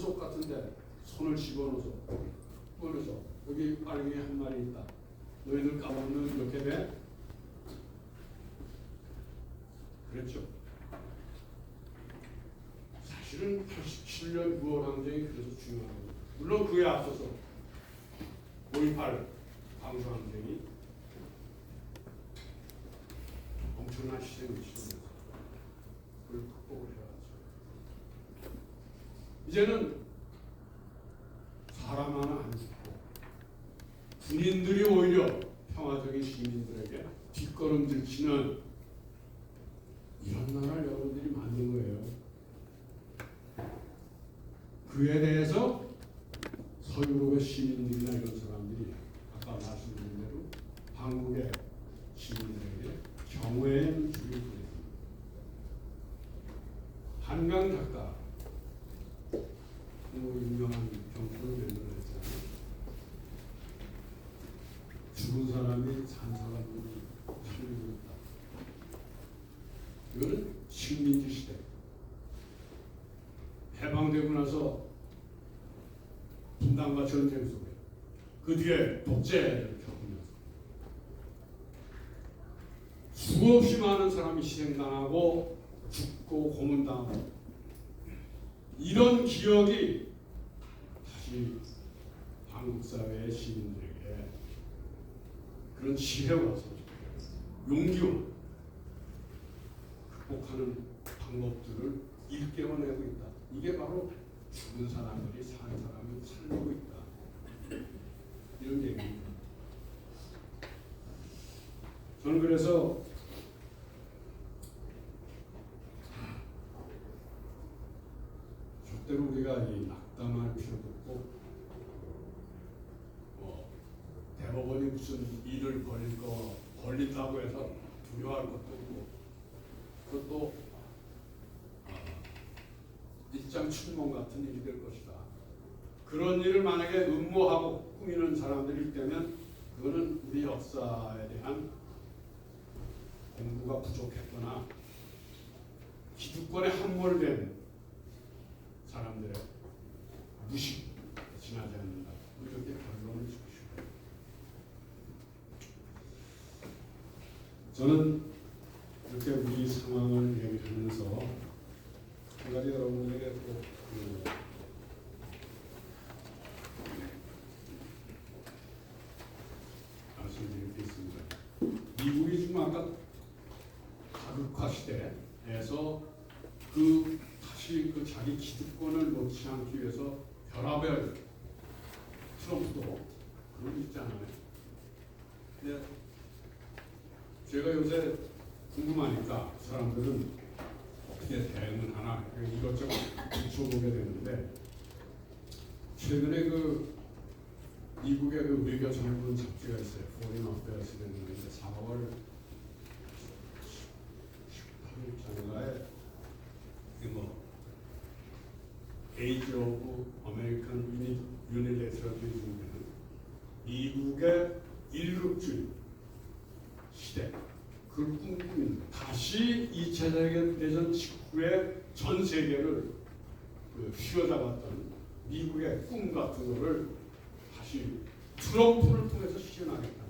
속 같은데 손을 집어넣어서 꺼내서 여기 빨갱이 한 마리 있다. 너희들 까먹으면 이렇게 돼? 그랬죠. 사실은 87년 6월 항쟁이 그래서 중요한 거예요. 물론 그에 앞서서 5.18 광주항쟁이 엄청난 희생을 치르면서 그걸 극복을 해야죠. 이제는 사람 하나 안 죽고 군인들이 오히려 평화적인 시민들에게 뒷걸음질 치는 이런 나라를 여러분들이 만든 거예요. 그에 대해서 서유럽의 시민들이나 이런 사람들이 아까 말씀드린 대로 한국의 시민들에게 경외의 줄을 보냈습니다. 한강 작가 유명한 경포를 만들어냈잖아요. 죽은 사람이 산 사람들이 살리고 있다. 이거는 식민지 시대. 해방되고 나서 분단과 전쟁 속에 그 뒤에 독재를 겪으면서 수없이 많은 사람이 희생당하고 죽고 고문당하고 이런 기억이 다시 한국 사회의 시민들에게 그런 지혜와 용기와 극복하는 방법들을 일깨워내고 있다. 이게 바로 죽은 사람들이 산 사람을 살리고 있다. 이런 얘기입니다. 저는 그래서 절대로 우리가 이 낙담할 필요도 없고 대법원이 무슨 일을 벌린다고 해서 두려워할 것도 없고 그것도 일장춘몽 같은 일이 될 것이다. 그런 일을 만약에 음모하고 꾸미는 사람들이 있다면 그거는 우리 역사에 대한 공부가 부족했거나 기득권에 함몰된 사람들의 무식 지나지 않는다. 이렇게 결론을 짓고 싶어요. 저는 이렇게 우리 상황을 얘기하면서 한 가지 여러분에게 꼭 말씀드릴 게 있습니다. 미국이 지금 아까 다극화 시대에서 다시 자기 기득권을 놓지 않기 위해서 결합을 트럼프도 그러고 있잖아요. 근데 제가 요새 궁금하니까 사람들은 어떻게 대응을 하나 이것저것 붙여보게 되는데 최근에 미국의 외교 전문 잡지가 있어요. Foreign Affairs라는 게 4월 18일자인가에 Age of American Unilateralism이라는 미국의 일극주의 시대 그걸 꿈꾸는 다시 2차 세계대전 직후에 전 세계를 휘어잡았던 미국의 꿈 같은 거를 다시 트럼프를 통해서 실현하겠다.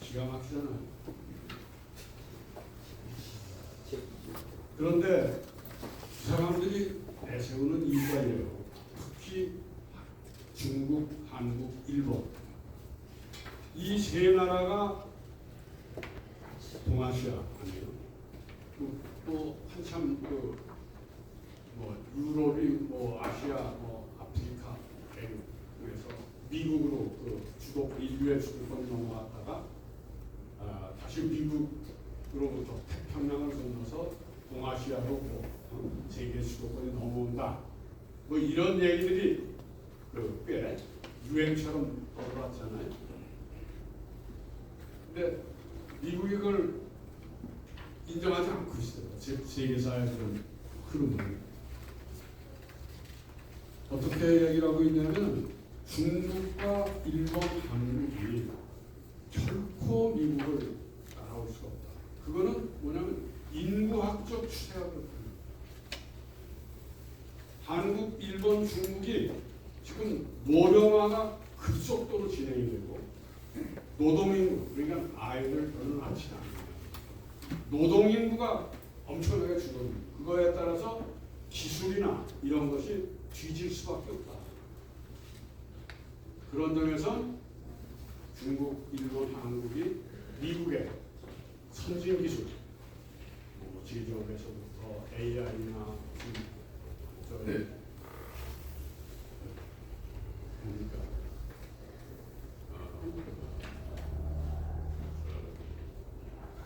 기가 막히잖아요. 그런데 사람들이 내세우는 이유가 이래요. 특히 중국, 한국, 일본 이 세 나라가 동아시아 아니에요. 또 한참 유럽이 아시아 아프리카 대륙에서 미국으로 인류의 주도권이 넘어갔다가 다시 미국으로부터 태평양을 건너서 동아시아로 세계 주도권이 넘어온다. 이런 얘기들이 꽤 유행처럼 떠올랐잖아요. 근데 미국이 그걸 인정하지 않고 있어요. 세계사의 그런 흐름을. 어떻게 얘기를 하고 있냐면 중국과 일본, 한국이 결코 미국을 따라올 수가 없다. 그거는 뭐냐면 인구학적 추세가 그렇습니다. 한국, 일본, 중국이 지금 노령화가 급속도로 진행이 되고 노동인구, 그러니까 아이들 별로 낳지 않아요. 노동인구가 엄청나게 줄어듭니다. 그거에 따라서 기술이나 이런 것이 뒤질 수밖에 없다. 그런 점에서 중국, 일본, 한국이 미국의 선진 기술, 뭐 제조업에서부터 AI나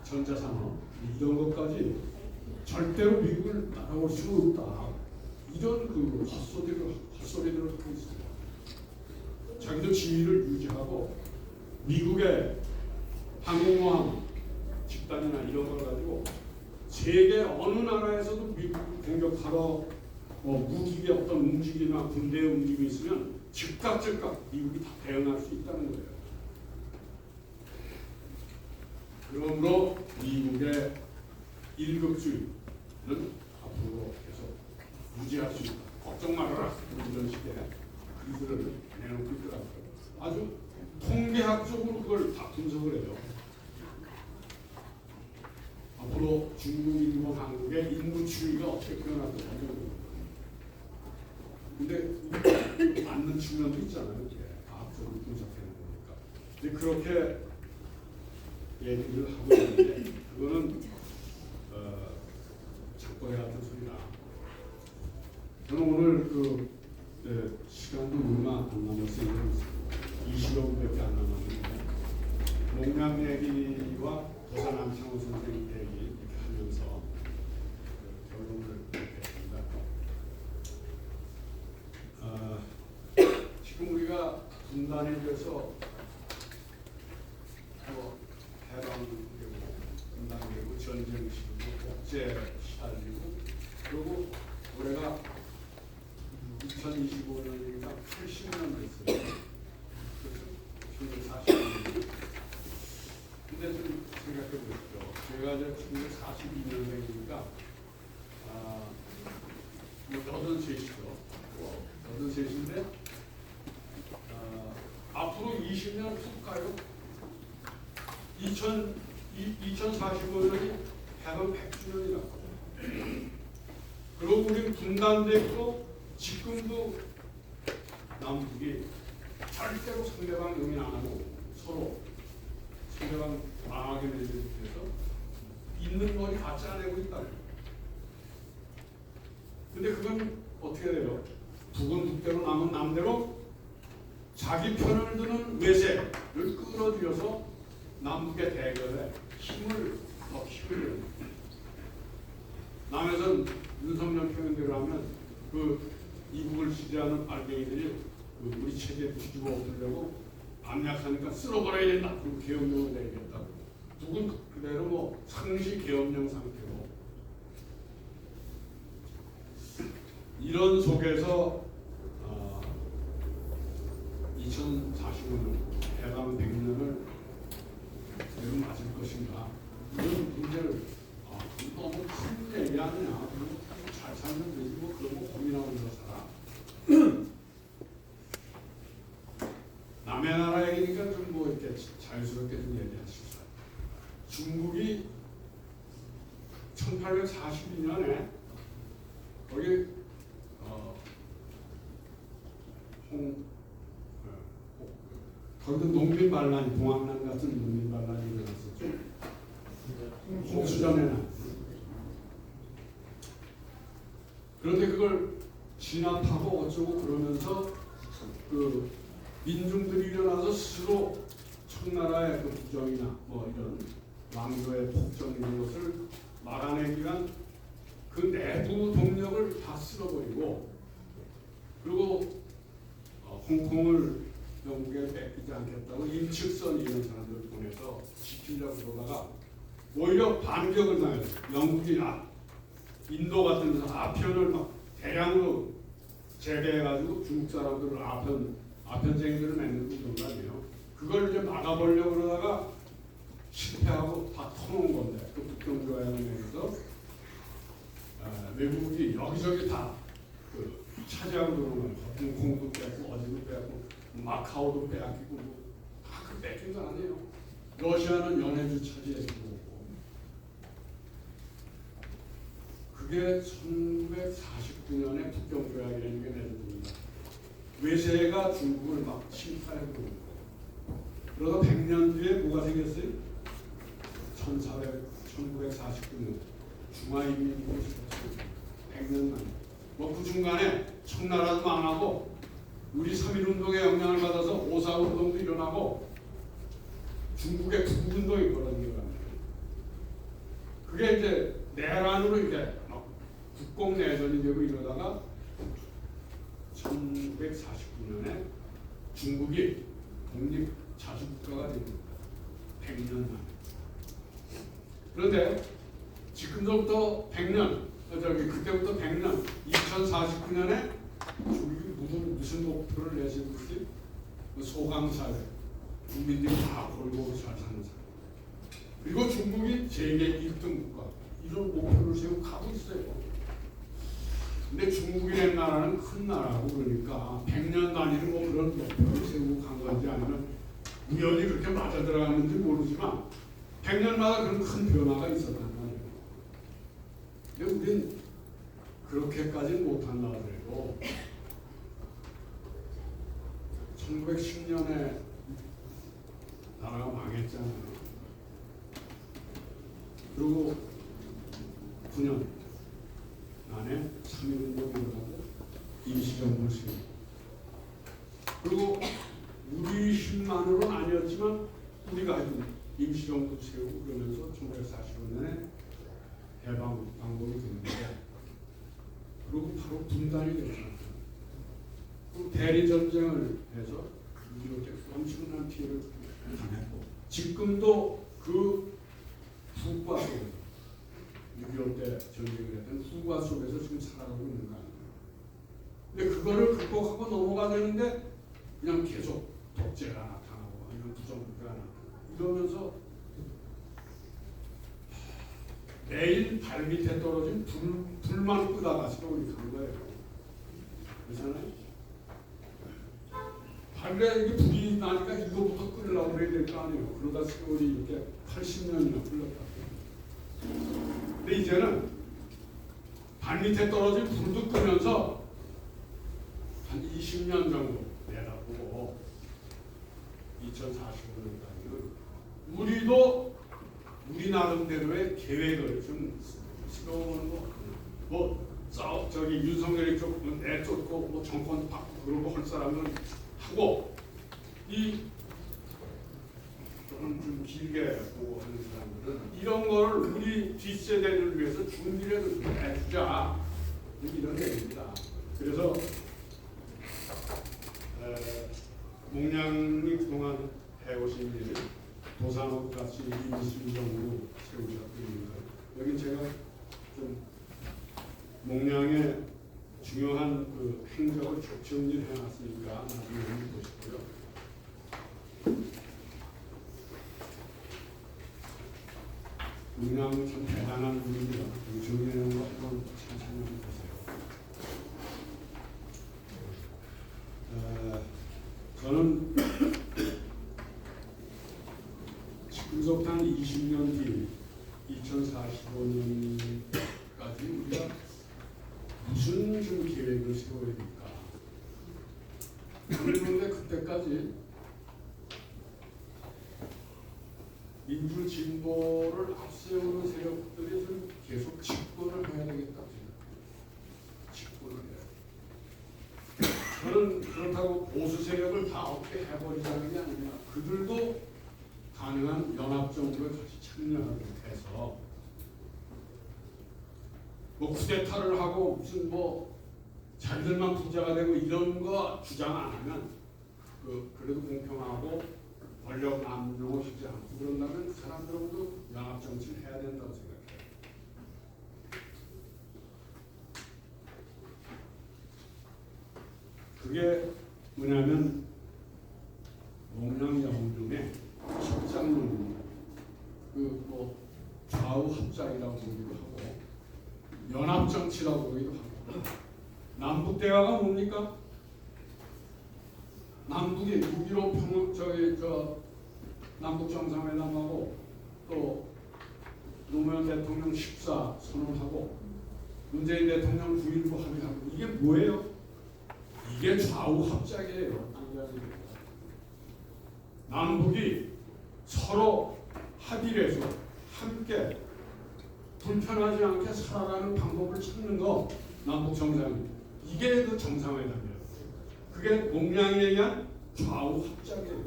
전자산업 이런 것까지 절대로 미국을 따라올 수는 없다. 이런 그 헛소리들을 하고 있습니다. 자기도 지위를 유지하고 미국의 항공모함 집단이나 이런 걸 가지고 세계 어느 나라에서도 미국을 공격하러 무기의 어떤 움직임이나 군대의 움직임이 있으면 즉각 미국이 다 대응할 수 있다는 거예요. 그러므로 미국의 일극주의는 앞으로 계속 유지할 수 있다. 걱정 말아라. 이런 식의 글들을 내놓고 있더라고요. 아주 통계학적으로 그걸 다 분석을 해요. 앞으로 중국, 일본, 한국의 인구추이가 어떻게 변할지 근데 맞는 측면도 있잖아요. 과학적으로 분석해낸 거니까. 근데 그렇게 얘기를 하고 있는데 그거는 작보해 같은 소리라. 저는 오늘 시간도 얼마 안 남았어요. 20여분밖에 안 남았는데 농량 얘기와 도산 안창호 선생 얘기 이렇게 하면서 결론을 냈습니다. 지금 우리가 분단에 대해서 해방되고 분단되고 전쟁시키고 독재 시달리고 그리고 올해가 2025년이니까 80년 됐어요. 그래서 40년. 근데 좀 생각해 보십시오. 제가 이제 1942년생이니까 83이죠. 83인데 앞으로 20년 훅 가요. 2045년이 해방 100주년이라고. 그리고 우리는 분단되고 지금도 남북이 절대로 상대방 용인 안 하고 서로 상대방 망하게 내주면서 있는 머리 다 짜내고 있다. 근데 그건 어떻게 돼요? 북은 북대로 남은 남대로 자기 편을 드는 외세를 끌어들여서 남북의 대결에 더 힘을 남에선 윤석열 표현대로 하면 그 이북을 지지하는 빨갱이들이 우리 체제에 뒤집어 엎으려고 압력하니까 쓸어버려야 된다. 그리고 계엄령을 내리겠다. 북은 그대로 뭐 상시 계엄령 상태로 이런 속에서 2045년 해방 100년을 내로 맞을 것인가 이런 문제를 너무 큰 얘기 아니냐. 잘 살면 되지 뭐 그런 거 고민하면서 살아. 남의 나라 얘기니까 좀 뭐 이렇게 자연스럽게 좀 얘기할 수 있어요. 중국이 1842년에 거기 거기도 농민 반란이 동학난 같은 농민 반란이 일어났었죠. 홍수전에는. 그런데 그걸 진압하고 어쩌고 그러면서 그 민중들이 일어나서 스스로 청나라의 그 부정이나 뭐 이런 왕조의 폭정 이런 것을 막아내기 위한 그 내부 동력을 다 쓸어버리고 그리고 홍콩을 영국에 뺏기지 않겠다고 임측선 이런 사람들을 보내서 지키려고 그러다가 오히려 반격을 당해서 영국이 인도 같은 데서 아편을 막 대량으로 재배해가지고 중국 사람들을 아편쟁이들을 만들고 그런 거 아니에요. 그걸 이제 막아보려고 그러다가 실패하고 다 터놓은 건데 그 북경조약에서 외국이 여기저기 다 그 차지하고 들어오는 거예요. 홍콩도 뺏고 어디도 뺏고 마카오도 빼앗기고 다그 뺏긴 거 아니에요. 러시아는 연해주 차지해주고 그게 1949년에 북경조약이라는 게 내려집니다. 외세가 중국을 막 침탈해버리고 그러다 100년 뒤에 뭐가 생겼어요? 1949년 중화인민국이 생겼어요. 100년 만에. 뭐 그 중간에 청나라도 망하고 우리 3.1운동의 영향을 받아서 5.4운동도 일어나고 중국의 북운동이 벌어진 거랍니다. 그게 이제 내란으로 이제 막 국공내전이 되고 이러다가 1949년에 중국이 독립자주국가가 됩니다. 100년 만에. 그런데 지금부터 100년, 그때부터 100년, 2049년에 중국이 무슨 목표를 내세우고 있지? 소강사회, 국민들이 다 골고루 잘 사는 사회. 그리고 중국이 세계 1등 국가, 이런 목표를 세우고 가고 있어요. 근데 중국이라는 나라는 큰 나라고 그러니까 100년 단위로 뭐 그런 목표를 세우고 간 건지 아니면 우연히 그렇게 맞아 들어갔는지 모르지만 100년마다 그런 큰 변화가 있었단 말이에요. 근데 우린 그렇게까지는 못한다 그래도 1910년에 나라가 망했잖아요. 그리고 9년 안에 3.1운동이 일어나고 임시정부를 세우고 그리고 우리 힘만으로는 아니었지만 우리가 하여튼 임시정부 세우고 그러면서 1945년에 해방방법이 됐는데 그리고 바로 분단이 됐잖아요. 그리고 대리전쟁을 해서 이렇게 엄청난 피해를 당했고 지금도 그 후과 속에서 6.25 때 전쟁을 했던 후과 속에서 지금 살아가고 있는 거 아니에요. 근데 그거를 극복하고 넘어가야 되는데 그냥 계속 독재가 나타나고 아니면 부정부가 나타나고 이러면서 매일 발 밑에 떨어진 불만 끄다가시고 이렇게 한 거예요. 그렇잖아요? 발에 이게 불이 나니까 이거부터 끄려고 그래야 될 거 아니에요. 그러다 세월이 이렇게 80년이나 흘렀다. 근데 이제는 발 밑에 떨어진 불도 끄면서 한 20년 정도 내다보고 2045년까지는 우리도 우리 나름대로의 계획을 좀 세워보는 뭐 저기 윤석열이 좀 내쫓고 뭐 정권 바꾸고 그런 거 할 사람은 하고 이 좀 길게 보고 하는 사람들은 이런 거를 우리 뒷세대를 위해서 준비를 좀 해주자 이런 얘기입니다. 그래서 목량이 그동안 해오신 일 도산업 같이 임시정부 세우셨습니다. 여기 제가 좀 목량의 중요한 그 행적을 쭉 정리를 해놨으니까 나중에 한번 보시고요. 목량은 참 대단한 분입니다. 정리하는 거 한번 천천히 보세요. 저는 지금부터 한 20년 뒤 2045년까지 우리가 무슨 좀 계획을 세워야 될까? 그런데 그때까지 민주 진보를 앞세우는 세력들이 좀 계속 집권을 해야 되겠다 생각해요. 집권을 해야 돼요. 저는 그렇다고 보수 세력을 다 어떻게 해버리자는 게 아니라 그들도 가능한 연합정부에 같이 참여하게 해서 뭐 쿠데타를 하고 무슨 뭐 자기들만 부자가 되고 이런 거 주장 안 하면 그래도 공평하고 권력 남용을 하지 않고 그런다면 사람들하고도 연합정치를 해야 된다고 생각해요. 그게 뭐냐면 목량영중의 합작론입니다. 뭐 좌우 합작이라고 보기도 하고 연합정치라고 보기도 하고 남북 대화가 뭡니까? 남북이 6.15 남북 정상회담하고 또 노무현 대통령 14 선언하고 문재인 대통령 9.19 합의하고 이게 뭐예요? 이게 좌우 합작이에요. 남북이 서로 합의를 해서 함께 불편하지 않게 살아가는 방법을 찾는 거 남북 정상 이게 그 정상회담이에요. 그게 동양에 의한 좌우 합작이에요.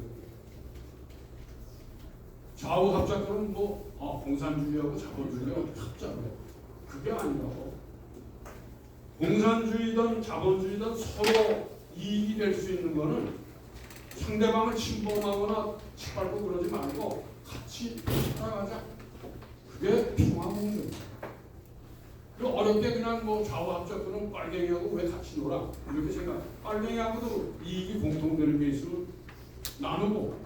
좌우 합작은 뭐 공산주의하고 자본주의하고 합작이에요. 그게 아니라고. 공산주의든 자본주의든 서로 이익이 될 수 있는 거는 상대방을 침범하거나 짓밟고 그러지 말고 같이 살아가자. 그게 평화공동. 어렵게 그냥 뭐 좌우합작 그럼 빨갱이하고 왜 같이 놀아? 이렇게 생각. 빨갱이하고도 이익이 공통되는 게 있으면 나누고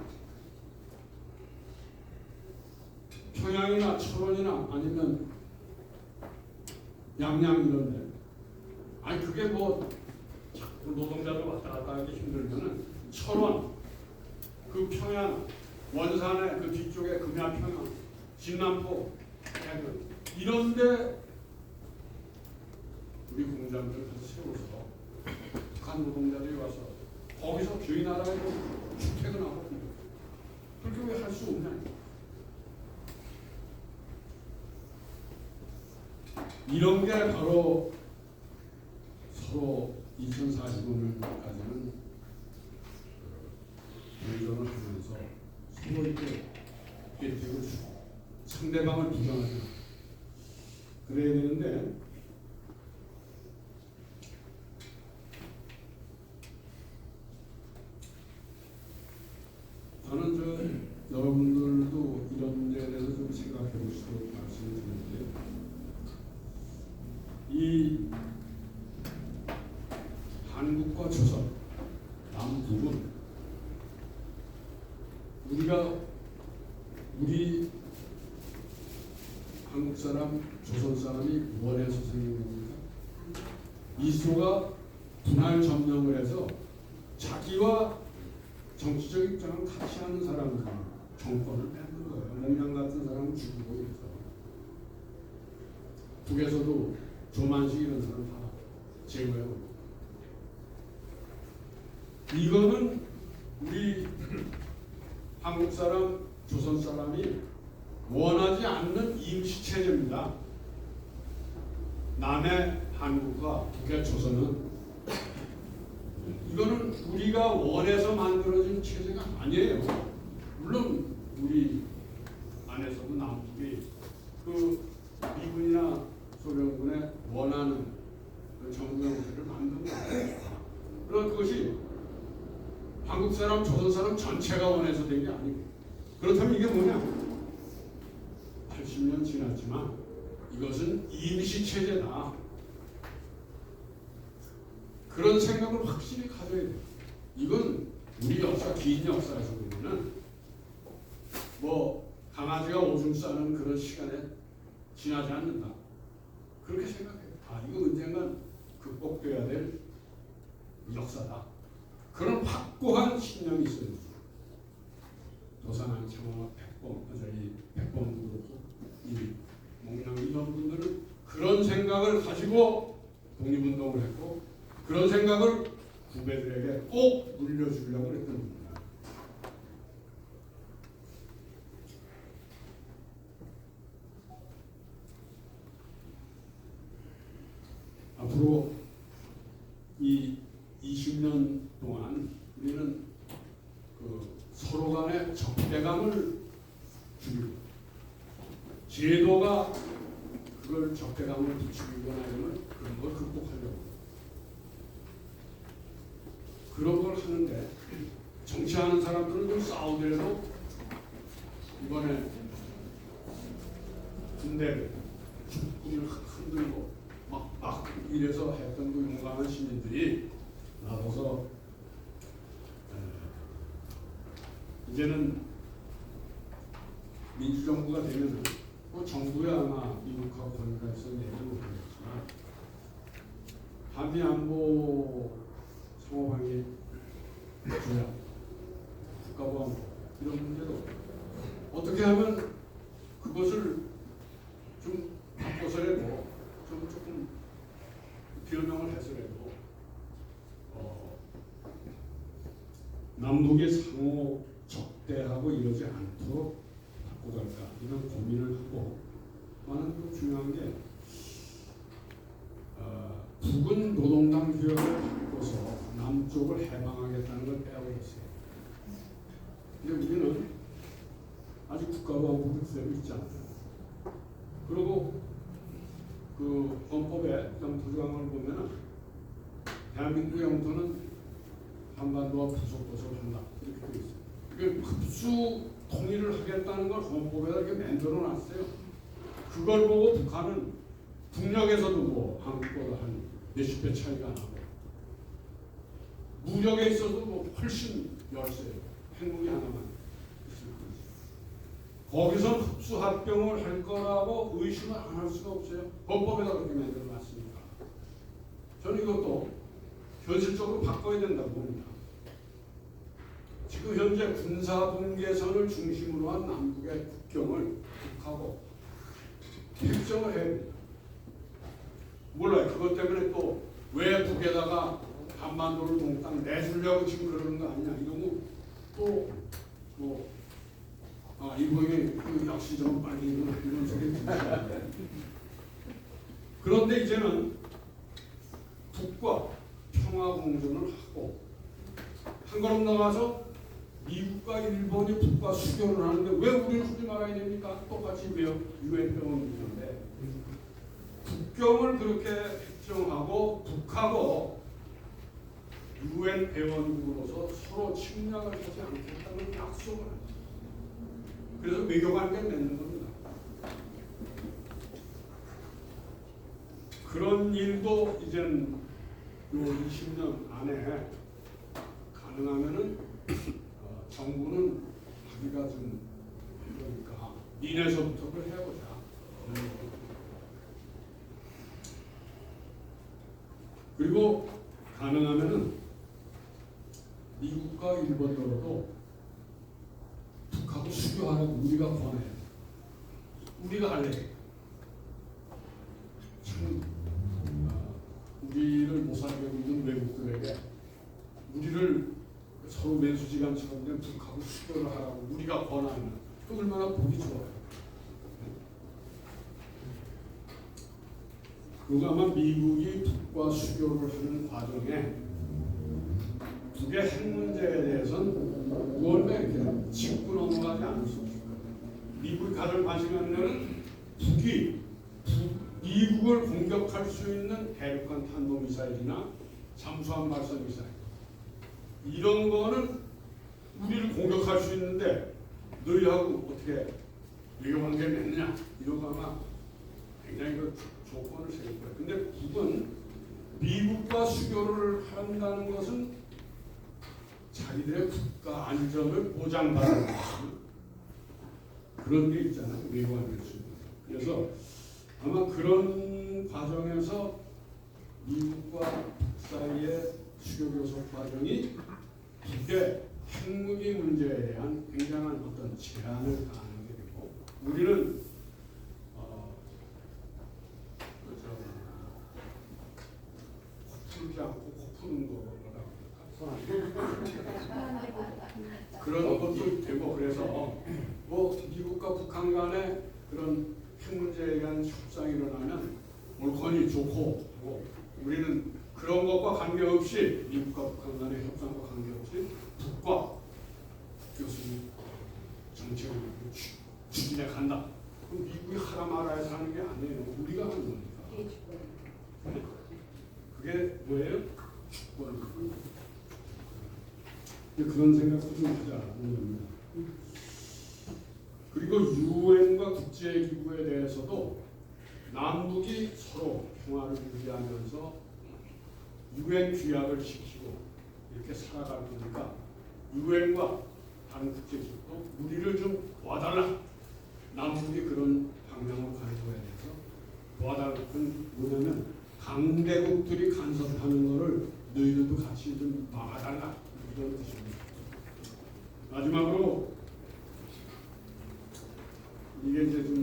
평양이나 철원이나 아니면 양양 이런데 아니 그게 뭐 자꾸 노동자들 왔다 갔다 하기 힘들면은 철원 그 평양 원산의 그 뒤쪽에 금야평양 진남포 이런데 우리 공장들 세워서 북한 노동자들이 와서 거기서 저희 나라에 출퇴근하고 그렇게 왜 할 수 없냐? 이런 게 바로 서로 2045년까지는 공존을 하면서 서로 이렇게 혜택을 주고 상대방을 비방하지 않고 그래야 되는데 저는 여러분들도 이런 데에 대해서 좀 생각해 보시도록 말씀을 드리는데 이 한국과 조선, 남북은 우리 한국 사람, 조선 사람이 원해서 생긴 겁니까? 이소가 분할 점령을 해서 자기와 정치적 입장을 같이 하는 사람들 정권을 뺏는 거예요. 몽양 같은 사람은 죽이고 이래서 북에서도 조만식 이런 사람 다 제거해요. 이거는 우리 한국 사람, 조선 사람이 원하지 않는 임시체제입니다. 남의 한국과 북의 조선은 이거는 우리가 원해서 만들어진 체제가 아니에요. 물론 우리 안에서도 남북이 그 미군이나 소련군의 원하는 그 정부 형태를 만든 거예요. 그러나 그것이 한국 사람, 조선 사람 전체가 원해서 된 게 아니고 그렇다면 이게 뭐냐? 80년 지났지만 이것은 임시체제다. 그런 생각을 확실히 가져야 돼요. 이건 우리 역사, 긴 역사에서 보면은 뭐 강아지가 오줌 싸는 그런 시간에 지나지 않는다. 그렇게 생각해요. 이거 언젠간 극복돼야 될 역사다. 그런 확고한 신념이 있어요. 도산한 청와 백범도 그렇고 이 몽양 이런 분들은 그런 생각을 가지고 독립운동을 했고 그런 생각을 후배들에게 꼭 물려주려고 했던 겁니다. 앞으로 이 20년 동안 우리는 그 서로 간의 적대감을 줄이고 제도가 그걸 적대감을 부추기거나 이러면 그런 걸 극복하려고 그런 걸 하는데 정치하는 사람들은 좀 싸우더라도 이번에 군대를 죽군을 흔들고 막 이래서 했던 그 용감한 시민들이 나서서 이제는 민주정부가 되면 뭐 정부야 아마 미국하고 건강해서 내는 모르겠지만 한미 안보 상호관계 조약, 국가보안법 이런 문제도 어떻게 하면 그것을 좀 바꿔서라도 좀 조금 변형을 해서라도 남북의 상호 적대하고 이러지 않도록 바꿔갈까 이런 고민을 하고 많은 또 중요한 게 북은 노동당 규약을 바꿔서 남쪽을 해방하겠다는 걸 빼버렸어요. 근데 우리는 아직 국가보안법 그대로 있잖아요. 그리고 그 헌법의 영토조항을 보면은 대한민국의 영토는 한반도와 부속도서를 한다 이렇게 되어 있어요. 그 흡수 통일을 하겠다는 걸 헌법에다 이렇게 만들어 놨어요. 그걸 보고 북한은 국력에서도 뭐 한국보다 한 몇십 배 차이가 나고 무력에 있어도 뭐 훨씬 열세요. 핵무기 하나만 거기서 흡수합병을 할 거라고 의심을 안 할 수가 없어요. 헌법에다 그렇게 만들어 놨으니까. 저는 이것도 현실적으로 바꿔야 된다고 봅니다. 지금 현재 군사분계선을 중심으로 한 남북의 국경을 북하고 결정을 해야 됩니다. 몰라요. 그것 때문에 또 왜 북에다가 한반도를 동땅 내주려고 지금 그러는 거 아니냐. 이러고 또 뭐 일본이 역시 좀 빨리 이런 소리 듣죠. 그런데 이제는 북과 평화 공존을 하고 한 걸음 나가서 미국과 일본이 북과 수교를 하는데 왜 우리는 하지 말아야 됩니까? 똑같이 유엔 회원국인데 북경을 그렇게 획정하고 북하고 유엔 회원국으로서 서로 침략을 하지 않겠다는 약속을 합니다. 그래서 외교관계를 맺는 겁니다. 그런 일도 이젠 요 20년 안에 가능하면은 정부는 하기가 좀 그러니까 니네서부터 그걸 해보자. 그리고 가능하면은 미국과 일본으로도 북하고 수교하라고 우리가 권해. 우리가 할래. 참 우리를 못 살게 있는 외국들에게 우리를 서로 매수지간처럼 된 북하고 수교를 하라고 우리가 권하면 또 얼마나 보기 좋아요. 그리고 아마 미국이 북과 수교를 하는 과정에 북의 핵 문제에 대해서는 무언가 이렇게 짚고 넘어가지 않을 수 없을 거예요. 미국이 가장 관심 갖는 것은 북이 미국을 공격할 수 있는 대륙간 탄도미사일이나 잠수함 발사 미사일 이런 거는 우리를 공격할 수 있는데 너희하고 어떻게 외교관계를 맺느냐 이런 거 아마 굉장히 그 조건을 세울 거예요. 근데 북은 미국과 수교를 한다는 것은 자기들의 국가 안전을 보장받는 그런 게 있잖아요. 외교관계 수교. 그래서 아마 그런 과정에서 미국과 북 사이의 수교 교섭 과정이 북의 핵무기 문제에 대한 굉장한 어떤 제한을 가하는 게 되고 우리는 풀지 않고 코 푸는 거라고 그런 것도 되고 그래서 뭐 미국과 북한 간에 그런 핵 문제에 대한 협상이 일어나면 물건이 좋고 하고 우리는 그런 것과 관계없이 미국과 북한 간의 협상과 관계없이 북과 교수님 정책을 추진해 간다. 그럼 미국이 하라 말아야 하는 게 아니에요. 우리가 하는 거니까. 그게 뭐예요? 주권. 그런 생각도 좀 하자는 겁니다. 그리고 유엔과 국제기구에 대해서도 남북이 서로 평화를 유지하면서 유엔 규약을 지키고 이렇게 살아갈 거니까 유엔과 다른 국제기구도 우리를 좀 도와달라. 남북이 그런 방향으로 가는 거에 대해서 도와달라는 뭐냐면 강대국들이 간섭하는 거를 너희들도 같이 좀 막아달라 이런 뜻입니다. 마지막으로 이게 이제 좀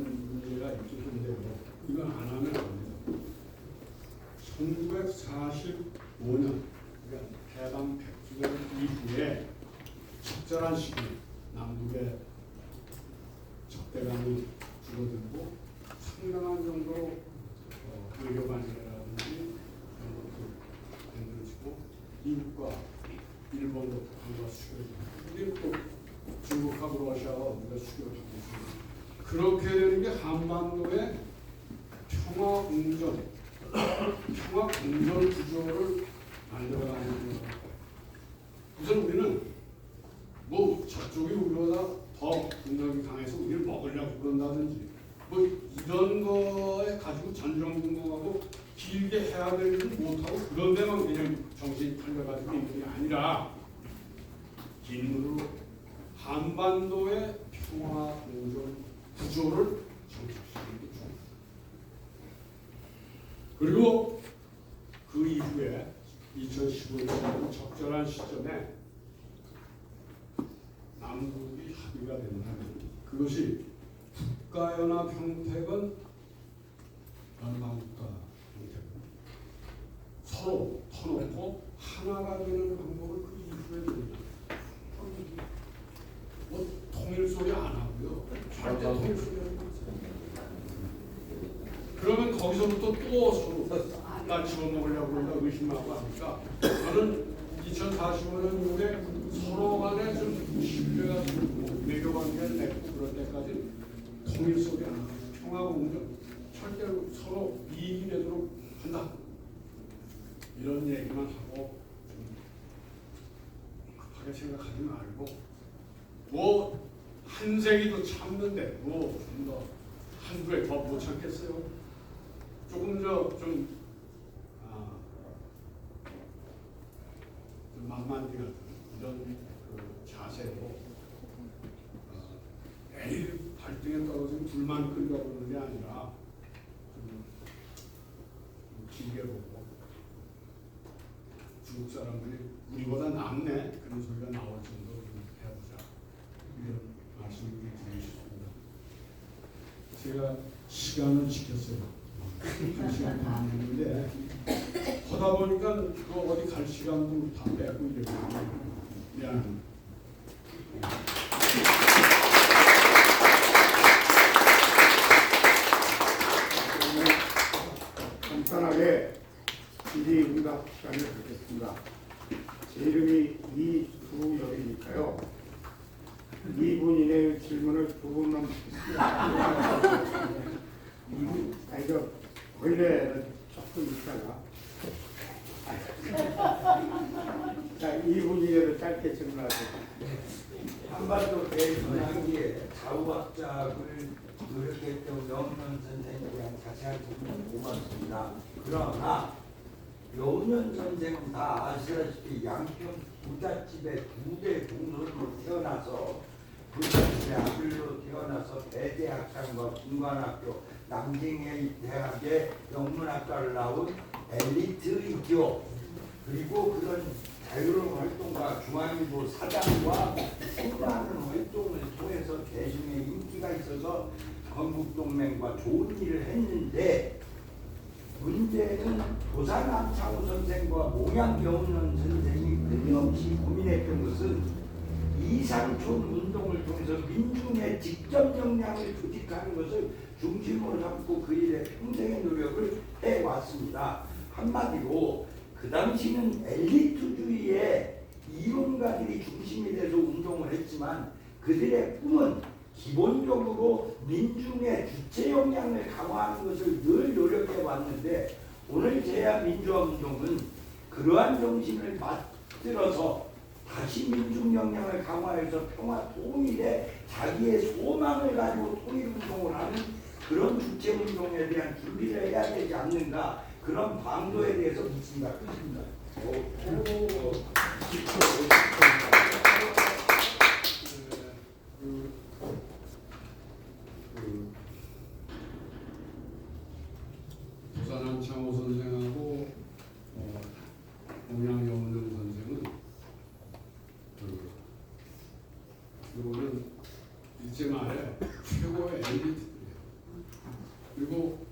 문제가 있긴 한데요. 이건 안 하면 안 돼요. 1945년 그러니까 해방 100주년 이후에 적절한 시기에 남북의 적대감이 줄어들고 상당한 정도로 외교관계라든지 이런 것도 만들어지고 미국과 일본도 북한과 수교하고 우리는 또 중국하고 러시아와 우리가 수교를 하고 있습니다. 그렇게 되는 게 한반도의 평화 공존 구조를 만들어가는 거예요. 우선 우리는 뭐 저쪽이 우리보다 더 능력이 강해서 우리를 먹으려고 그런다든지 뭐 이런 거에 가지고 전전긍긍하고 길게 해야 될 일을 못하고 그런 데만 그냥 정신이 팔려가지고 있는 게 아니라 긴 눈으로 한반도의 평화 공존 구조를 정착시키는 게 중요합니다. 그리고 그 이후에 2015년 적절한 시점에 남북이 합의가 된다면 그것이 국가연합 형태건 연방국가 형태건 서로 터놓고 하나가 되는 방법을 그 이후에 냅니다. 뭐 통일 소리 안 하고요. 절대 통일 소리 하지 마세요. 그러면 거기서부터 또 서로 나 집어먹으려고 그런다 의심하고 하니까 저는 2045년 이후에 서로 간에 좀 신뢰가 들고 외교관계를 맺고 그럴 때까지 통일 소리 안 하고 평화공존 절대로 서로 이익이 되도록 한다. 이런 얘기만 하고 좀 급하게 생각하지 말고 뭐 한 세기도 참는데 뭐 좀 더 한두 해 더 못 참겠어요? 조금 좀 만만히 같은 이런 그 자세로 매일 발등에 떨어진 불만 끌려오는 게 아니라 좀 길게 보고 중국 사람들이 우리보다 낫네 그런 소리가 나올 정도로 좀 해보자 이런 말씀을 드리고 싶습니다. 제가 시간을 지켰어요. 1시간 반 했는데 하다 보니까 그 어디 갈 시간도 다 빼고 이래요. 미안합니다. 간단하게 질의응답 시간을 갖겠습니다. 제 이름이 이수열이니까요. 2분 이내의 질문을 2분만 하겠습니다. 이거 원래는 조금 있다가 자 2분 이내로 짧게 질문하세요. 한반도 대전환기에 좌우학자를 노력했던 여운현 선생에 대한 자세한 질문은 고맙습니다. 그러나 여운현 선생은 다 아시다시피 양평 부잣집의 2대 동생으로 태어나서 부잣집의 아들로 태어나서 대대학장과 군관학교 남경의 대학의 영문학과를 나온 엘리트이죠. 그리고 그런 자유로운 활동과 중앙일보 사장과 수많은 활동을 통해서 대중의 인기가 있어서 건국동맹과 좋은 일을 했는데 문제는 도산암 창우 선생과 몽양여운현 선생이 끊임없이 고민했던 것은 이상촌 운동을 통해서 민중의 직접 역량을 조직하는 것을 중심으로 삼고 그 일에 평생의 노력을 해왔습니다. 한마디로 그 당시는 엘리트주의의 이론가들이 중심이 돼서 운동을 했지만 그들의 꿈은 기본적으로 민중의 주체 역량을 강화하는 것을 늘 노력해 왔는데 오늘 제야민주화운동은 그러한 정신을 맞들어서 다시 민중 역량을 강화해서 평화 통일에 자기의 소망을 가지고 통일운동을 하는 그런 주체운동에 대한 준비를 해야 되지 않는가 그런 방도에 대해서 묻습니다. 끝입니다. 도산암 창호 선생하고 이거는 일제 말에 최고의 엘리트들이에요. 그리고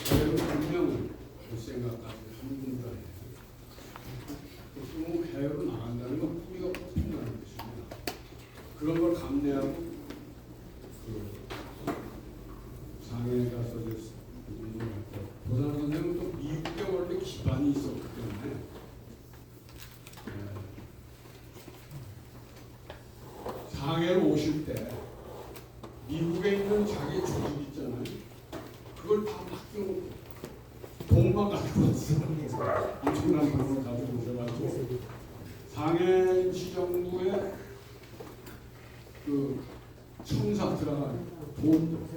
해외로 한 명을 볼 생각까지 한 분도 아니에요. 보통 해외로 나간다는 건 뿌리가 뽑힌다는 것입니다. 그런 걸 감내하고 상해에 가서 운동할 때 도산 선생은 또 미국에 원래 기반이 있었기 때문에 상해로 오실 때 미국에 있는 자기 조직 있잖아요. 그걸 다 맡겨놓고 돈만 가지고 왔어요. 엄청난 돈을 가지고 오셔가지고 상해시 정부의 그 청사 들어간 돈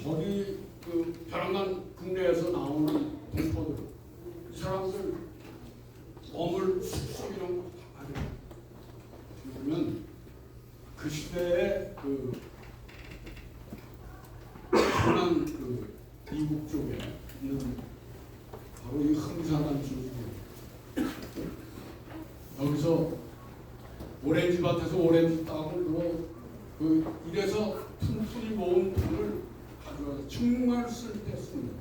거기 그 벼랑간 국내에서 나오는 동포들 이 사람들 어물 숙소 이런 거 다 가져요. 그러면 그 시대에 그 흔한 그 미국 쪽에 있는 바로 이 흥사단 조직이에요. 여기서 오렌지 밭에서 오렌지 따고 그 이래서 푼푼이 모은 돈을 가져와서 정말 쓸 때 씁니다.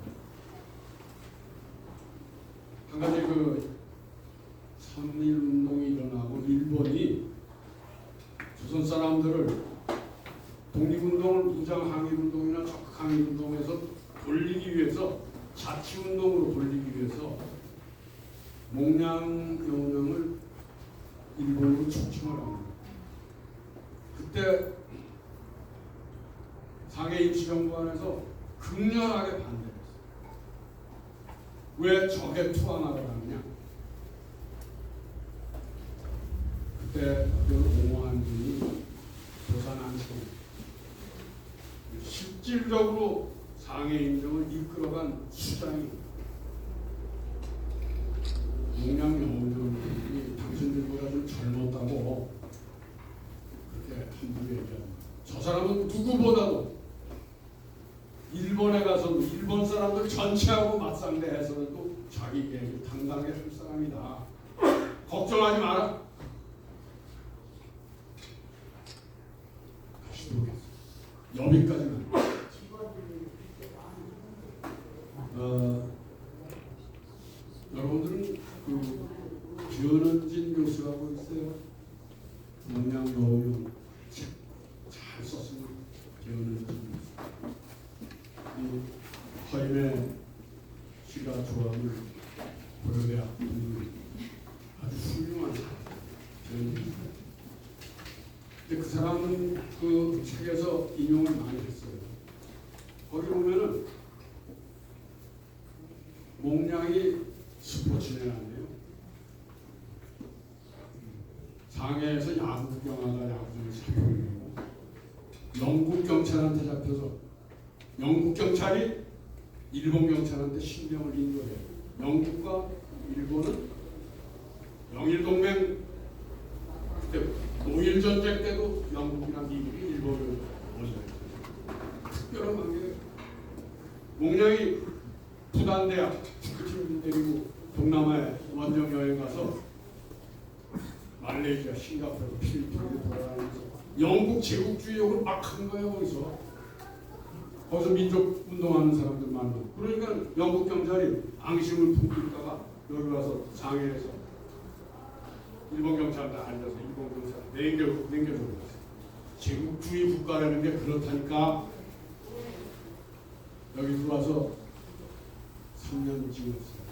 한 가지 그 3.1 운동이 일어나고 일본이 조선 사람들을 독립운동을 무장항일운동이나 적항일운동에서 돌리기 위해서 자치운동으로 돌리기 위해서 목량여운형을 일본으로 초청을 합니다. 그때 상해 임시정부안에서 극렬하게 반대했어요. 왜 적에 투항하러 가느냐? 그때 옹호한 분이 도산한청 실질적으로 상해 인정을 이끌어간 수장이 목량여운형이 당신들보다 좀 젊었다고 그렇게 함부로 얘기합니다. 저 사람은 누구보다도 일본에 가서 일본 사람들 전체하고 맞상대해서도 자기 얘기를 당당하게 할 사람이다. 걱정하지 마라. 다시 보겠습니다. 여기까지는. 여러분들은 그 변은진 교수라고 있어요. 목량여운형 잘 썼습니다. 변은진 교수. 이 허임의 시가 조합을 고려대학 아주 훌륭한 사람. 근데 그 사람은 그 책에서 인용을 많이 했어요. 거기 보면은 목량이 스포츠맨 아니에요. 상해에서 야구 구경하다 야구장에서 잡혀가고 영국 경찰한테 잡혀서 영국 경찰이 일본 경찰한테 신병을 인도해요. 영국과 일본은 영일동맹 그때 노일 전쟁 때도 영국이나 미국이 일본을 원조했어요. 특별한 관계. 목량이 부단대학 축구팀 데리고 동남아에 원정 여행 가서 말레이시아, 싱가포르, 필리핀에 돌아다니면서 영국 제국주의욕을 막 한 거예요. 거기서 민족 운동하는 사람들 만나고. 그러니까 영국 경찰이 앙심을 품길까봐 여기 와서 상해에서 일본 경찰한테 앉아서 일본 경찰 냉겨주고 있어요. 제국주의 국가라는 게 그렇다니까. 여기 들어와서 3년 지냈어요.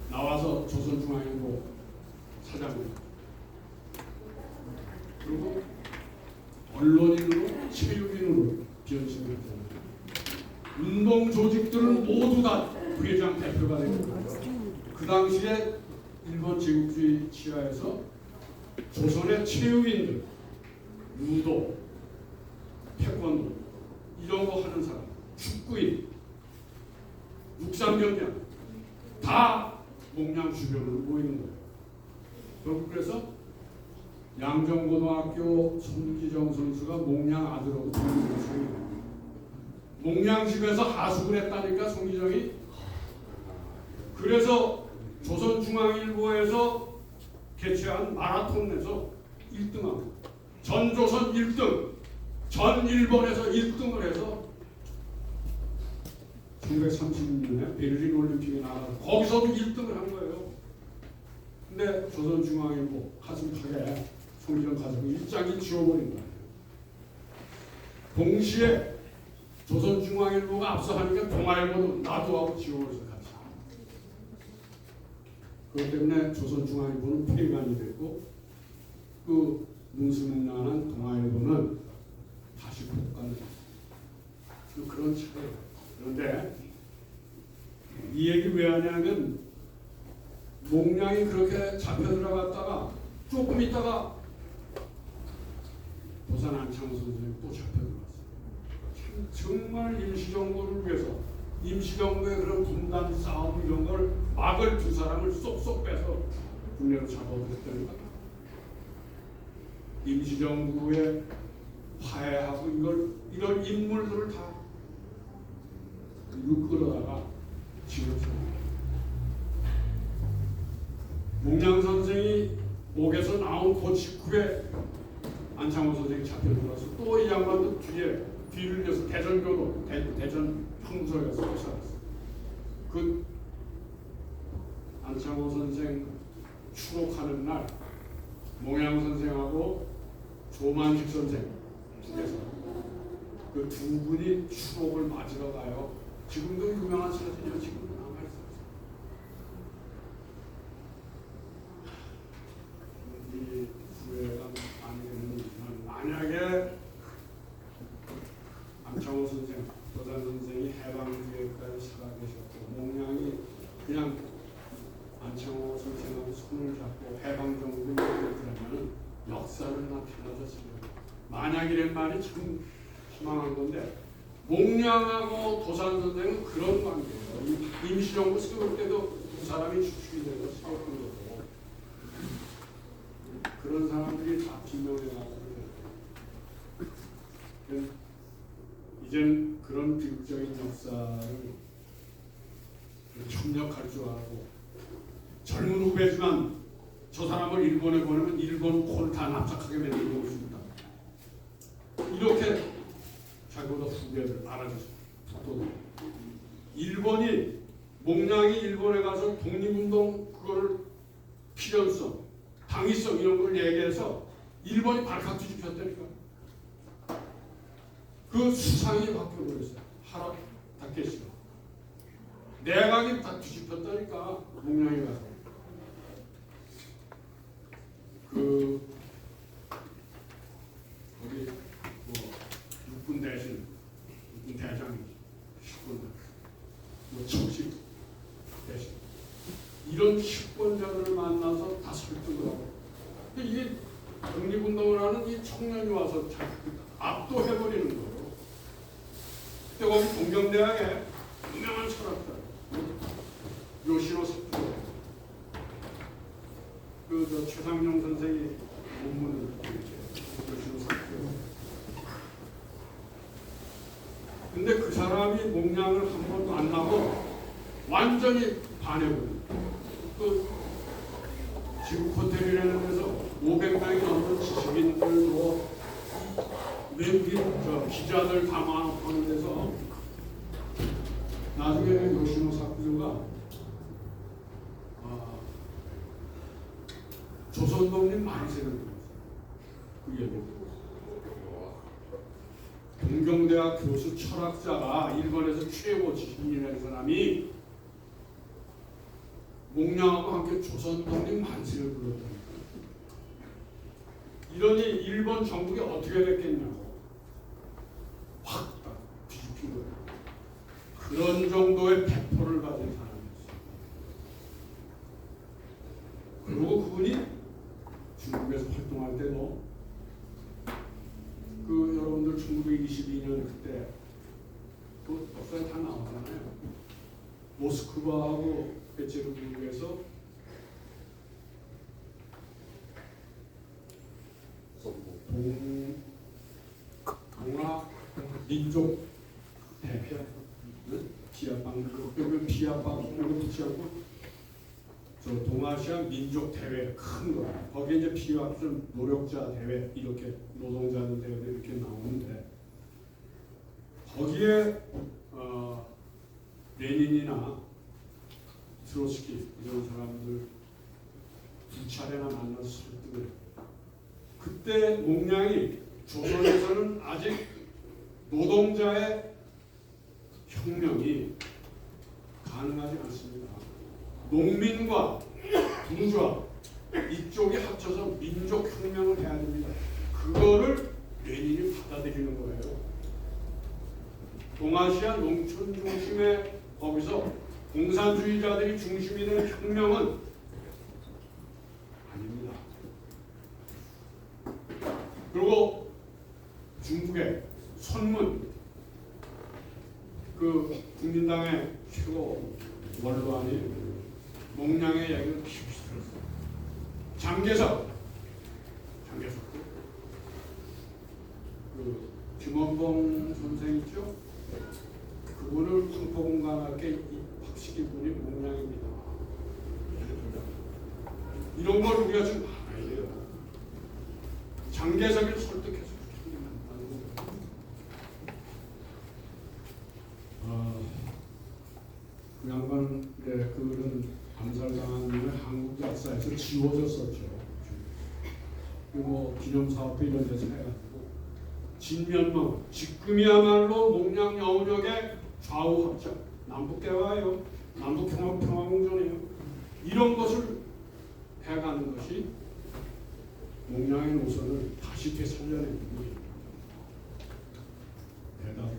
나와서 조선중앙일보 사장님. 그리고 언론인으로 체육인으로 변신을 했잖아요. 운동 조직들은 모두 다 회장 대표가 되는 거예요. 그 당시에 일본 제국주의 치하에서 조선의 체육인들, 유도, 태권도 이런 거 하는 사람, 축구인, 육상경기장 다 목량 주변으로 모이는 거예요. 그래서 양정고등학교 손기정 선수가 목량 아들하고 동생이에요. 목량집에서 하숙을 했다니까 손기정이. 그래서 조선중앙일보에서 개최한 마라톤에서 1등하고 전조선 1등, 전 일본에서 1등을 해서 1936년에 베를린 올림픽에 나가서 거기서도 1등을 한 거예요. 근데 조선중앙일보 가슴팍에 성경 가지고 일장이 지워버린 거예요. 동시에 조선중앙일보가 앞서가니까 동아일보도 나도 하고 지워버려서 같이. 그렇기 때문에 조선중앙일보는 폐간이 됐고 그 뭉승만한 동아일보는 다시 복간을 그런 차이예요. 그런데 이 얘기 왜 하냐면 목량이 그렇게 잡혀 들어갔다가 조금 있다가 도산 안창호 선생님이 또 잡혀 들어갔어요. 정말 임시정부를 위해서 임시정부의 그런 분단 싸움 이런 걸 막을 두 사람을 쏙쏙 빼서 국내로 잡아들였다니까. 임시정부의 화해하고 이런 인물들을 다 이거 끌어다가 지었어요. 목량 선생이 옥에서 나온 그 직후에 안창호 선생이 잡혀 들어와서 또 이 양반도 뒤를 이어서 대전교도 대전 평소에 가서 쫓아갔어요. 그 안창호 선생 추록하는 날 목량 선생하고 조만식 선생 중에서 그 두 분이 추록을 맞으러 가요. 지금도 유명한 사진이요. 지금도 남아있어요. 이 후회가 많이 되는 이지만 만약에 안창호 선생, 도산 선생이 해방 뒤에까지 살아계셨고 목량이 그냥 안창호 선생하고 손을 잡고 해방 정부를 이끌었다면 역사를 나타나졌습니다. 만약이란 말이 참 희망한 건데 목량하고 도산 선생은 그런 관계예요. 임시정부 세울 때도 두 사람이 주축이 되고 세웠던 거고 그런 사람들이 다 비명해가지고 이젠 그런 비극적인 역사를 협력할 줄 알고 젊은 후배지만 저 사람을 일본에 보내면 일본 콜 다 납작하게 만들고 올 수 있다. 이렇게 자기보다 후배를 알아줬습니다. 또 일본이 목량이 일본에 가서 독립운동 그거를 필연성, 당위성 이런 걸 얘기해서 일본이 발칵 뒤집혔다니까. 그 수상이 바뀌어버렸어요. 하라 다케시가. 내각이 다 뒤집혔다니까. 목량이 가서. 거기 육군 대신 육군 대장 식권 청식 대신 이런 식권자들을 만나서 다 설득을 하고 근데 이게 독립운동을 하는 이 청년이 와서 압도해버리는 거예요. 그때 거기 동경대학에 유명한 철학자 요시노 사쿠 그 최상용 선생이 논문을 요시노 사쿠 근데 그 사람이 목량을 한 번도 안 나고 완전히 반해버린 그 지금 호텔이라는 데서 500명이 넘는 지식인들 외국인 기자들 담아놓는 데서 나중에는 요시노 사쿠가 조선독립 만세를 불렀어요. 그 얘기를. 동경대학 교수 철학자가 일본에서 최고 지식인이라는 사람이 목량하고 함께 조선독립 만세를 불렀다니까. 이러니 일본 정국이 어떻게 됐겠냐고 확 뒤집힌 거예요. 그런 정도의 배포를 가진 사람이었어요. 그리고 그분이 중국에서 활동할 때도 그 여러분들 1922년 그때 그 역사에 다 나오잖아요. 모스크바하고 페테르부르크에서 동아 민족 대표 비아빵 그 비아빵 이런 거 붙지 않고 저 동아시아 민족 대회 큰 거, 거기에 이제 피와슨 노력자 대회 이렇게 노동자들 대회 이렇게 나오는데 거기에 레닌이나 트로츠키 이런 사람들 두 차례나 만나서 설득을 했고 그때 몽냥이 조선에서는 아직 노동자의 혁명이 가능하지 않습니다. 농민과 부르주아 이쪽이 합쳐서 민족 혁명을 해야 됩니다. 그거를 레닌이 받아들이는 거예요. 동아시아 농촌 중심의 거기서 공산주의자들이 중심이 되는 혁명은 아닙니다. 그리고 중국의 손문 그 국민당의 최고 원로아니 몽냥의 이야기를 깊이 들었어요. 장개석 그 김원봉 선생 있죠? 그분을 황포공간학계 박시기 분이 몽냥입니다. 이런 걸 우리가 좀 알아야 돼요. 장개석을 설득해서 그 양반 그런 암살당한 일은 한국 역사에서 지워졌었죠. 뭐 기념사업회 이런 데서 해가지고 진면목 지금이야말로 목량 여운역의 좌우 합작 남북대화예요. 남북평화공존이에요. 이런 것을 해가는 것이 목량의 노선을 다시 되살려내는 거예요. 대답.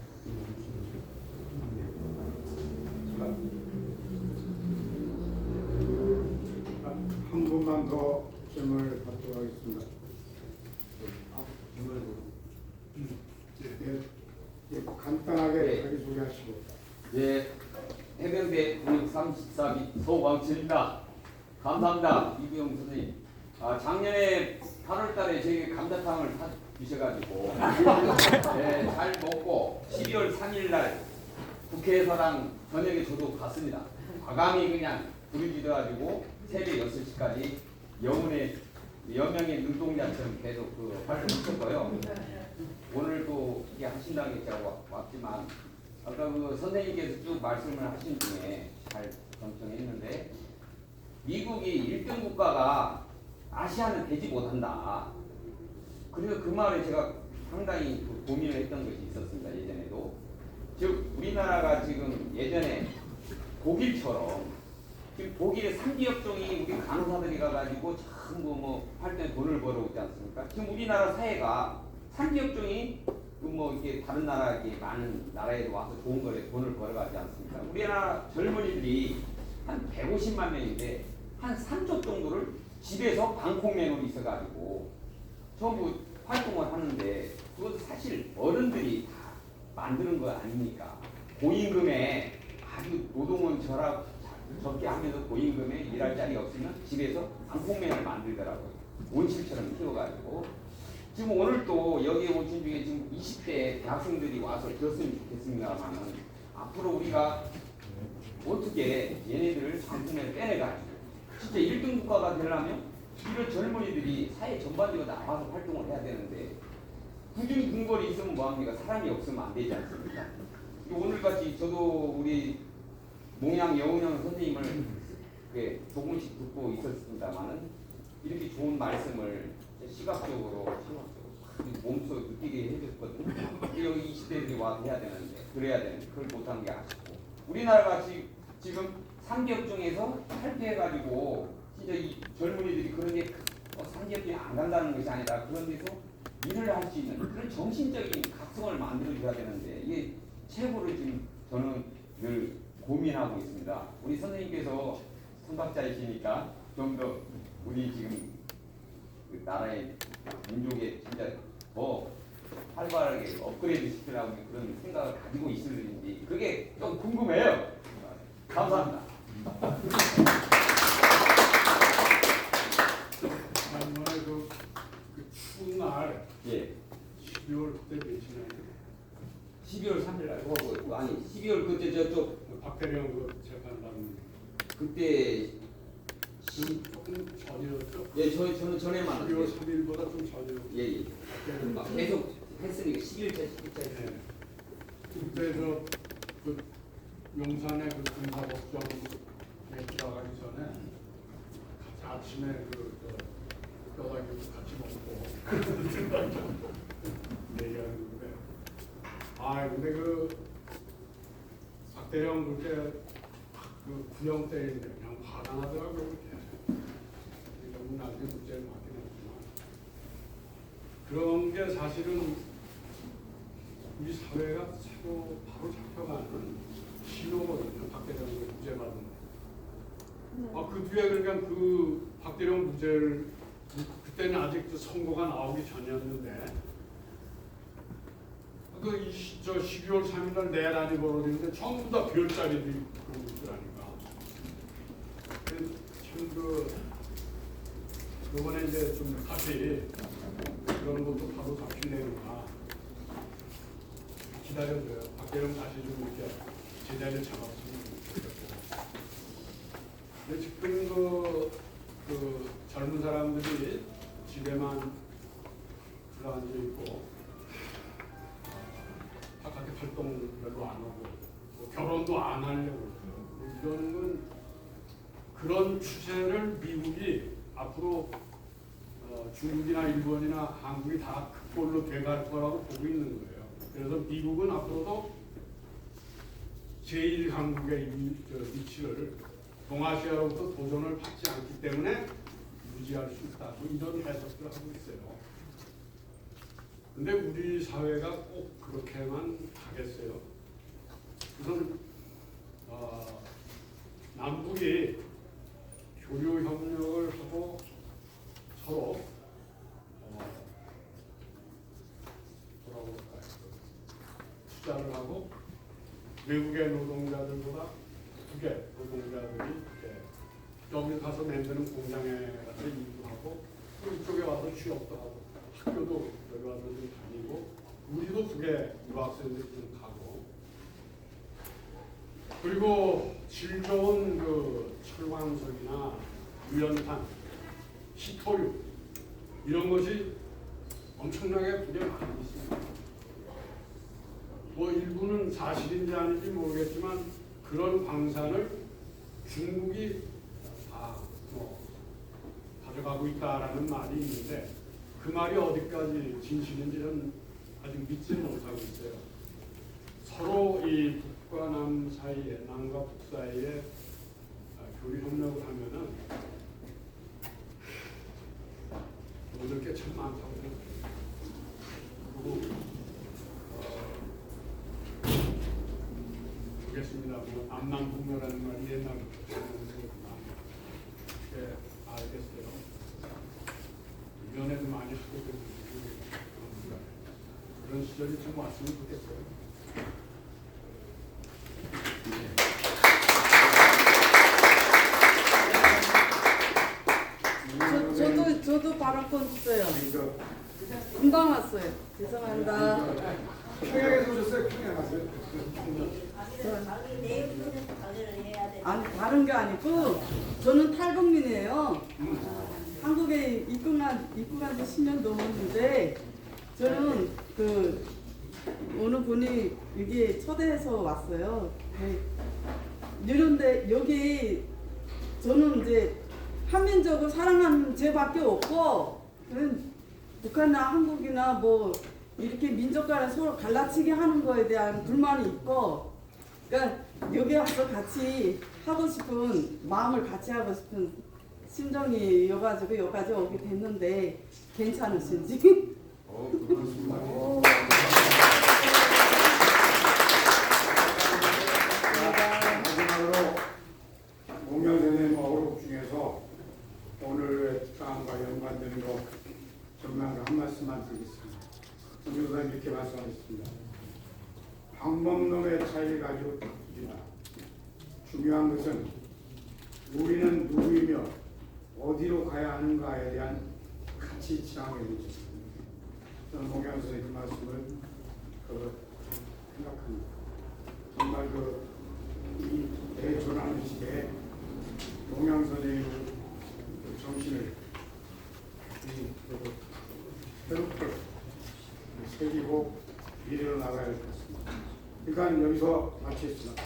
한 분만 더 질문을 받도록 하겠습니다. 간단하게 네. 자기소개하시고. 네, 해병대 군역 34기 소광철입니다. 감사합니다. 이구영 선생님. 작년에 8월달에 저에게 감자탕을 사주셔가지고 네, 잘 먹고 12월 3일날 국회에서랑 저녁에 저도 갔습니다. 과감히 그냥 부르짖어가지고 새벽 6시까지 여명의 눈동자처럼 계속 그 활동했었고요. 오늘도 이게 하신다는 게 제가 왔지만 아까 그 선생님께서 쭉 말씀을 하신 중에 잘 경청했는데 미국이 1등 국가가 아시아는 되지 못한다. 그래서 그 말에 제가 상당히 그 고민을 했던 것이 있었습니다. 예전에도. 즉 우리나라가 지금 예전에 독일처럼 지금 독일의 산기업종이 우리 간호사들이 가가지고 전부 뭐 활동에 돈을 벌어오지 않습니까? 지금 우리나라 사회가 산기업종이 뭐 이렇게 다른 나라 이렇게 많은 나라에 와서 좋은 거에 돈을 벌어가지 않습니까? 우리나라 젊은이들이 한 150만 명인데 한 3조 정도를 집에서 방콕맨으로 있어가지고 전부 활동을 하는데 그것도 사실 어른들이 다 만드는 거 아닙니까? 고임금에 아주 노동은 적게 하면서 고임금에 일할 자리가 없으면 집에서 방콕맨을 만들더라고요. 온실처럼 키워가지고 지금 오늘 또 여기에 오신 중에 지금 20대 대학생들이 와서 들었으면 좋겠습니다만은 앞으로 우리가 어떻게 얘네들을 방콕맨을 빼내가지고 진짜 1등 국가가 되려면 이런 젊은이들이 사회 전반적으로 나와서 활동을 해야 되는데 군중 궁궐이 있으면 뭐합니까? 사람이 없으면 안 되지 않습니까? 오늘같이 저도 우리 몽양 여운형 선생님을 조금씩 듣고 있었습니다만은 이렇게 좋은 말씀을 시각적으로 청각적으로 몸소 느끼게 해줬거든요. 여기 20대들이 와서 해야 되는데 그래야 되는데 그걸 못한 게 아쉽고 우리나라가 지금 삼기업종에서 탈피해가지고 진짜 이 젊은이들이 그런 게 삼기업종에 안 간다는 것이 아니라 그런 데서 일을 할 수 있는 그런 정신적인 각성을 만들어줘야 되는데 이게 최고로 지금 저는 늘 고민하고 있습니다. 우리 선생님께서 선박자이시니까 좀 더 우리 지금 그 나라의 민족에 진짜 더 활발하게 업그레이드 시키려고 그런 생각을 가지고 있을지 그게 좀 궁금해요. 감사합니다. 이번에 그 추운 날 예. 12월 그때 몇이나요? 12월 3일 날 아니 12월 그때 저쪽 박태령 그 재판 받는 그때 좀 조금 전이었죠. 예, 저는 전에 12월 만났어요. 3일보다 좀 전이었죠. 예, 예. 계속 했으니까 11차, 12차 했으니까. 네. 그때 그 용산의 그 군사법정에 들어가기 전에 같이 아침에 뼈다귀 같이 먹고 얘기하는데 근데 박대령 그렇게 그 구형 때인데 그냥 화가 나더라고요. 결국 나중에 문제를 맞긴 했지만 그런 게 사실은 우리 사회가 바로 잡혀가는 신호거든요. 박대령을 무죄받은. 그 뒤에 그러니까 그 박대령 무죄를 그때는 아직 선고가 나오기 전이었는데 그 12월 3일 날 내란이 벌어지는데 전부 다 별자리들이 그런 것들 아닌가. 참 이번에 이제 좀 다시 그런 것도 바로 잡히려니까 기다려줘요. 박대령 다시 좀 이렇게 제자리를 잡았으면 좋겠고. 근데 지금 그 젊은 사람들이 집에만 들어앉아 있고 바깥에 활동 별로 안 하고 결혼도 안 하려고 그래요. 이런 건 그런 추세를 미국이 앞으로 중국이나 일본이나 한국이 다 그꼴로 돼갈 거라고 보고 있는 거예요. 그래서 미국은 앞으로도 제1강국의 위치를 동아시아로부터 도전을 받지 않기 때문에 유지할 수 있다. 이런 해석들을 하고 있어요. 근데 우리 사회가 꼭 그렇게만 하겠어요. 우선 남북이 교류 협력을 하고 서로 투자를 하고 외국의 노동자들보다 북의 노동자들이 여기 가서 만드는 공장에 가서 일도 하고 또 이쪽에 와서 취업도 하고 학교도 여기 와서 좀 다니고 우리도 북에 유학생들이 좀 가고 그리고 질 좋은 그 철광석이나 유연탄, 히토류 이런 것이 엄청나게 북에 많이 있습니다. 뭐 일부는 사실인지 아닌지 모르겠지만 그런 광산을 중국이 가져가고 있다라는 말이 있는데 그 말이 어디까지 진실인지는 아직 믿지는 못하고 있어요. 서로 이 북과 남 사이에, 남과 북 사이에 교류 협력을 하면은 얻을 게 참 많다고 생각해요. 그리고 보겠습니다. 뭐 남남북녀라는 말이 옛날부터 있었구나. 알겠어요. 연애도 많이 하고 그런 시절이 좀 왔으면 좋겠어요. 저도 발언권 있어요. 금방 왔어요. 죄송합니다. 평양에서 오셨어요? 평양 왔어요? 아니 다른 게 아니고 저는 탈북민이에요. 한국에 입국한 지 10년 넘었는데 저는 그 어느 분이 여기 초대해서 왔어요. 이런데 여기 저는 이제 한민족을 사랑하는 죄밖에 없고 북한이나 한국이나 뭐 이렇게 민족 간에 서로 갈라치기 하는 거에 대한 불만이 있고 그러니까 여기 와서 같이 하고 싶은 마음을 같이 하고 싶은 심정이 여가지고 여기까지 오게 됐는데 괜찮으신지? 마지막으로 공명 선생님 어록 중에서 오늘의 특강과 연관되는 거 정말 한 말씀만 드리겠습니다. 공명선생님 이렇게 말씀하셨습니다. 방법론의 차이를 가지고 다투지마. 중요한 것은 우리는 누구이며 어디로 가야 하는가에 대한 가치 지향의 문제입니다. 저는 공명 선생님 그 말씀을 생각합니다. 정말 이 대조라는 시대에 공명 선생님을 정신을 새롭게 새기고 미래로 나가야 될 것 같습니다. 그러니까 여기서 마치겠습니다.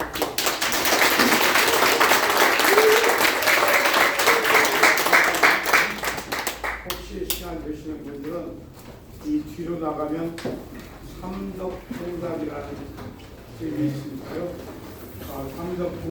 혹시 시간 되시는 분들은 이 뒤로 나가면 삼덕통닭이라는 집이 있으니까요. 삼덕통닭